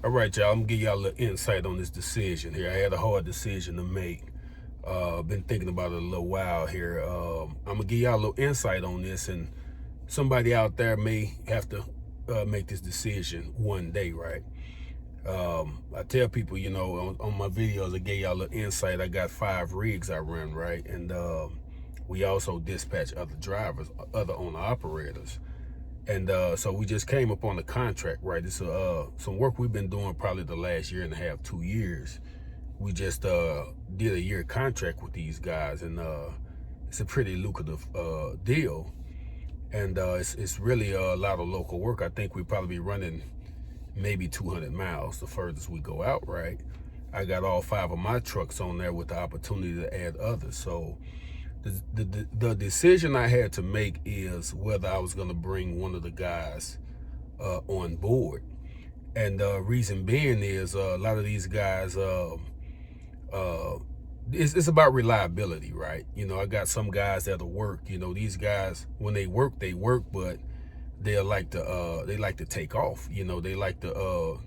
All right, y'all, I'm gonna give y'all a little insight on this decision here. I had a hard decision to make. Been thinking about it a little while here. I'm gonna give y'all a little insight on this, and somebody out there may have to make this decision one day, right? I tell people, on my videos, I gave y'all a little insight. I got 5 rigs I run, right? And we also dispatch other drivers, other owner operators. And so we just came up on the contract, right? It's some work we've been doing probably the last year and a half, 2 years. We just did a year contract with these guys, and it's a pretty lucrative deal. And it's really a lot of local work. I think we probably be running maybe 200 miles the furthest we go out, right? I got all 5 of my trucks on there with the opportunity to add others. So the decision I had to make is whether I was going to bring one of the guys on board. And the reason being is a lot of these guys, it's about reliability, right? I got some guys that'll work. These guys, when they work, but they like to take off. They like to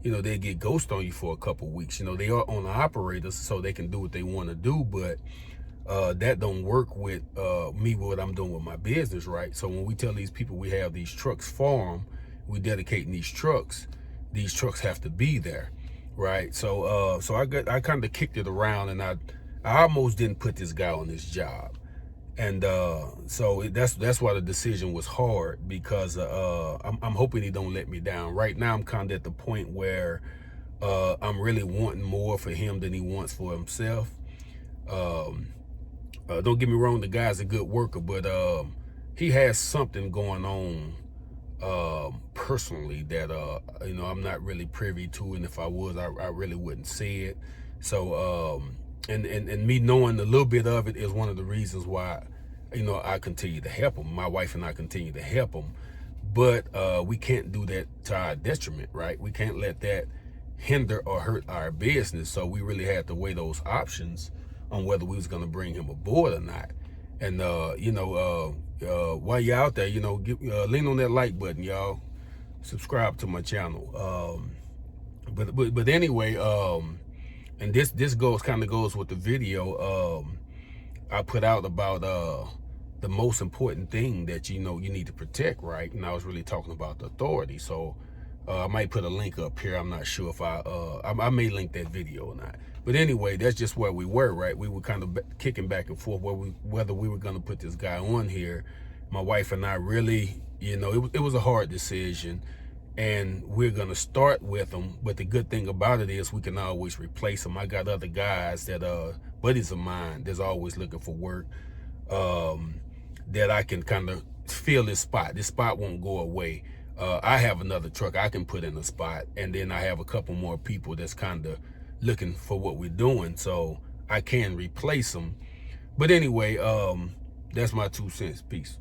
they get ghost on you for a couple weeks. They are owner operators, so they can do what they want to do, but that don't work with me, what I'm doing with my business, right? So when we tell these people we have these trucks for them, we dedicating these trucks have to be there, right? So I kind of kicked it around, and I almost didn't put this guy on this job. And so that's why the decision was hard, because I'm hoping he don't let me down. Right now I'm kind of at the point where I'm really wanting more for him than he wants for himself. Don't get me wrong, the guy's a good worker, but he has something going on personally that I'm not really privy to, and if I was, I really wouldn't say it. So and me knowing a little bit of it is one of the reasons why I continue to help him. My wife and I continue to help him, but we can't do that to our detriment, right? We can't let that hinder or hurt our business. So we really had to weigh those options on whether we was going to bring him aboard or not. And while you're out there, lean on that like button, y'all. Subscribe to my channel. But anyway, and this kind of goes with the video I put out about the most important thing that you need to protect, right? And I was really talking about the authority. So I might put a link up here. I'm not sure if I may link that video or not. But anyway, that's just where we were, right? We were kind of kicking back and forth whether we were going to put this guy on here. My wife and I really, it was a hard decision, and we're going to start with him. But the good thing about it is we can always replace him. I got other guys that buddies of mine that's always looking for work, that I can kind of fill this spot. This spot won't go away. I have another truck I can put in a spot, and then I have a couple more people that's kind of looking for what we're doing, so I can replace them. But anyway, that's my 2 cents. Peace.